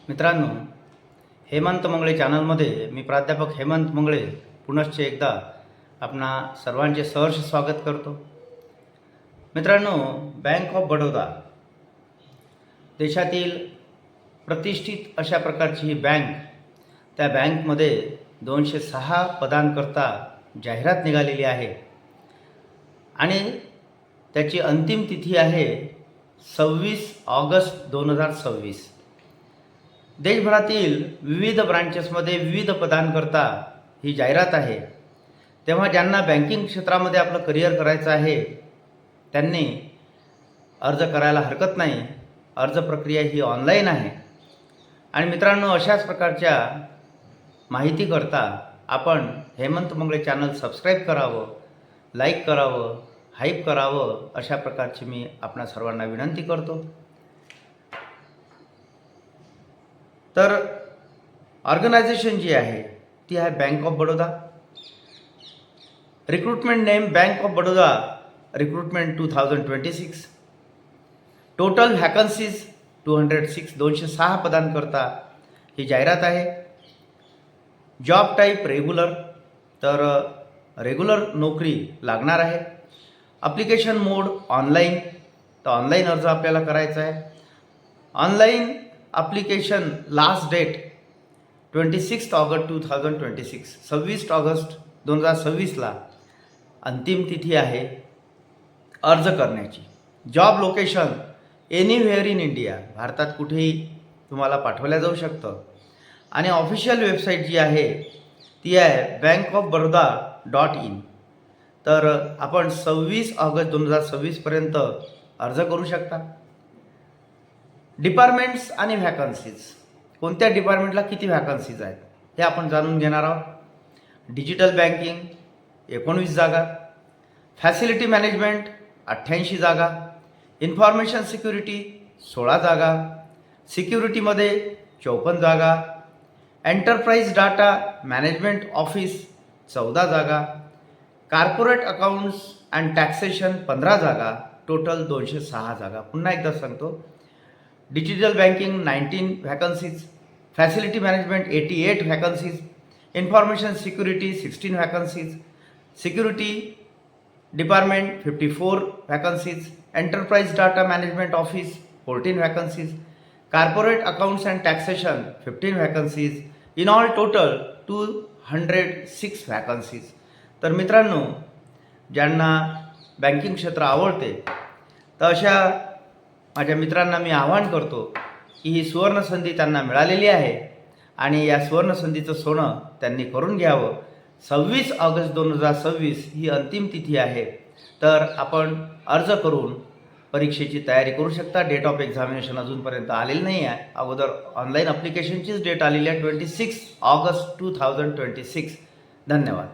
मित्रांनो, हेमंत मंगळे चॅनलमध्ये मी प्राध्यापक हेमंत मंगळे पुनश्च एकदा आपणा सर्वांचे सहर्ष स्वागत करतो। मित्रांनो, बँक ऑफ बडोदा देशातील प्रतिष्ठित अशा प्रकारची ही बँक, त्या बँकमध्ये 206 पदांकरता जाहिरात निघालेली आहे आणि त्याची अंतिम तिथी आहे 26 ऑगस्ट 2026। देशभरातील विविध ब्रांचेसमध्ये विविध पदांकरता ही जाहिरात आहे। तेव्हा ज्यांना बँकिंग क्षेत्रामध्ये आपलं करिअर करायचं आहे त्यांनी अर्ज करायला हरकत नाही। अर्ज प्रक्रिया ही ऑनलाईन आहे। आणि मित्रांनो, अशाच प्रकारच्या माहितीकरता आपण हेमंत मंगळे चॅनल सबस्क्राईब करावं, लाईक करावं, हाईप करावं, अशा प्रकारची मी आपणा सर्वांना विनंती करतो। तर ऑर्गनायझेशन जी आहे ती आहे bank of Baroda. Recruitment name bank of Baroda recruitment 2026। Total vacancies 206, 206 पदांकरता ही जाहिरात आहे। जॉब टाईप रेग्युलर, तर रेग्युलर नोकरी लागणार आहे। ॲप्लिकेशन मोड ऑनलाईन, तर ऑनलाईन अर्ज आपल्याला करायचा आहे। Online application last date 26 August 2026, 26 August 2026ला अंतिम तिथी आहे अर्ज करण्याची। Job location anywhere in India, भारतात कुठेही तुम्हाला पाठवल्या जाऊ शकतं। आणि ऑफिशियल वेबसाईट जी आहे ती आहे bankofbaroda.in। तर आपण 26 ऑगस्ट 2026पर्यंत अर्ज करू शकता। डिपार्टमेंट्स आणि व्हॅकन्सीज, कोणत्या डिपार्टमेंटला किती व्हॅकन्सीज आहेत हे आपण जाणून घेणार आहोत। डिजिटल बँकिंग 19 जागा, फॅसिलिटी मॅनेजमेंट 88 जागा, इन्फॉर्मेशन सिक्युरिटी 16 जागा, सिक्युरिटीमध्ये 54 जागा, एंटरप्राइज डाटा मॅनेजमेंट ऑफिस 14 जागा, कॉर्पोरेट अकाउंट्स अँड टॅक्सेशन 15 जागा, टोटल 206 जागा। पुन्हा एकदा सांगतो, digital banking 19 vacancies, facility management 88 vacancies, information security 16 vacancies, security department 54 vacancies, enterprise data management office 14 vacancies, corporate accounts and taxation 15 vacancies, in all total 206 vacancies. तर मित्रांनो, ज्यांना banking क्षेत्र आवडते तर अशा माझ्या मित्रांना मी आवाहन करतो की ही सुवर्णसंधी त्यांना मिळालेली आहे आणि या सुवर्णसंधीचं सोनं त्यांनी करून घ्यावं। 26 ऑगस्ट 2026 ही अंतिम तिथी आहे। तर आपण अर्ज करून परीक्षेची तयारी करू शकता। डेट ऑफ एक्झामिनेशन अजूनपर्यंत आलेली नाही आहे। अगोदर ऑनलाईन ॲप्लिकेशनचीच डेट आलेली आहे 26 ऑगस्ट 2026। धन्यवाद।